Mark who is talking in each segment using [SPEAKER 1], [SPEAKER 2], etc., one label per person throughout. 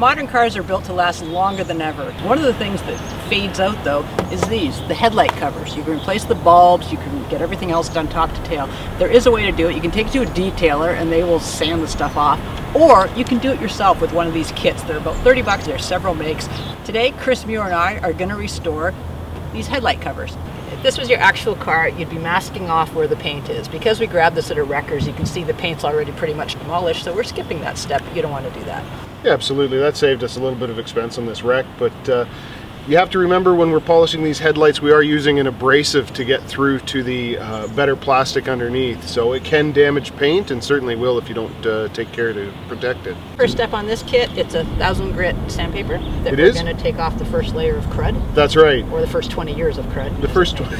[SPEAKER 1] modern cars are built to last longer than ever. One of the things that fades out though is the headlight covers. You can replace the bulbs, you can get everything else done top to tail. There is a way to do it. You can take it to a detailer and they will sand the stuff off, or you can do it yourself with one of these kits. They're about 30 bucks. There are several makes. Today, Chris Muir and I are going to restore these headlight covers. If this was your actual car, you'd be masking off where the paint is. Because we grabbed this at a wrecker's, you can see the paint's already pretty much demolished, so we're skipping that step. You don't want to do that.
[SPEAKER 2] Yeah, absolutely. That saved us a little bit of expense on this wreck, but you have to remember when we're polishing these headlights, we are using an abrasive to get through to the better plastic underneath. So it can damage paint, and certainly will if you don't take care to protect it.
[SPEAKER 1] First step on this kit, it's a 1000 grit sandpaper that we're going to take off the first layer of crud.
[SPEAKER 2] That's right.
[SPEAKER 1] Or the first 20 years of crud.
[SPEAKER 2] The first 20.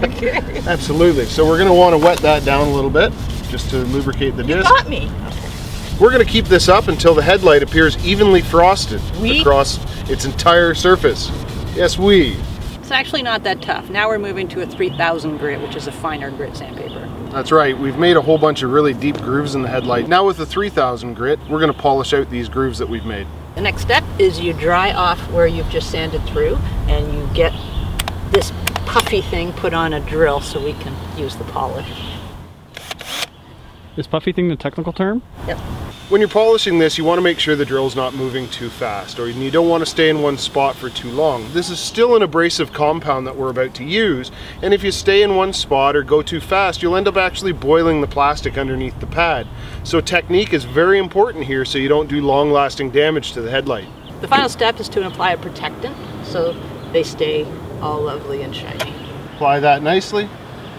[SPEAKER 2] Okay. Absolutely. So we're going to want to wet that down a little bit just to lubricate the disc.
[SPEAKER 1] You got me.
[SPEAKER 2] We're going to keep this up until the headlight appears evenly frosted across its entire surface. Yes,
[SPEAKER 1] It's actually not that tough. Now we're moving to a 3000 grit, which is a finer grit sandpaper.
[SPEAKER 2] That's right. We've made a whole bunch of really deep grooves in the headlight. Now with the 3000 grit, we're going to polish out these grooves that we've made.
[SPEAKER 1] The next step is you dry off where you've just sanded through, and you get this puffy thing put on a drill so we can use the polish.
[SPEAKER 3] Is puffy thing the technical term?
[SPEAKER 1] Yep.
[SPEAKER 2] When you're polishing this, you want to make sure the drill's not moving too fast, or you don't want to stay in one spot for too long. This is still an abrasive compound that we're about to use, and if you stay in one spot or go too fast, you'll end up actually boiling the plastic underneath the pad. So technique is very important here so you don't do long-lasting damage to the headlight.
[SPEAKER 1] The final step is to apply a protectant so they stay all lovely and shiny.
[SPEAKER 2] Apply that nicely.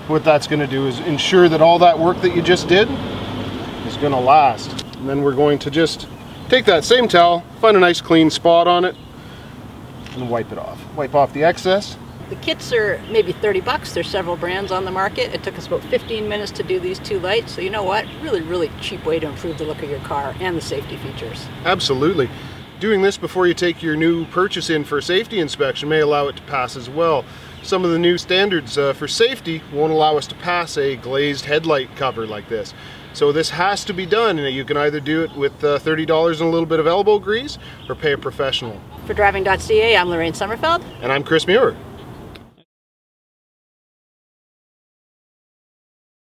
[SPEAKER 2] What that's going to do is ensure that all that work that you just did is going to last. And then we're going to just take that same towel, find a nice clean spot on it, and wipe it off. Wipe off the excess.
[SPEAKER 1] The kits are maybe 30 bucks. There's several brands on the market. It took us about 15 minutes to do these two lights. So you know what? Really, really cheap way to improve the look of your car and the safety features.
[SPEAKER 2] Absolutely. Doing this before you take your new purchase in for a safety inspection may allow it to pass as well. Some of the new standards for safety won't allow us to pass a glazed headlight cover like this. So this has to be done, and you can either do it with $30 and a little bit of elbow grease or pay a professional.
[SPEAKER 1] For Driving.ca, I'm Lorraine Sommerfeld.
[SPEAKER 2] And I'm Chris Muir.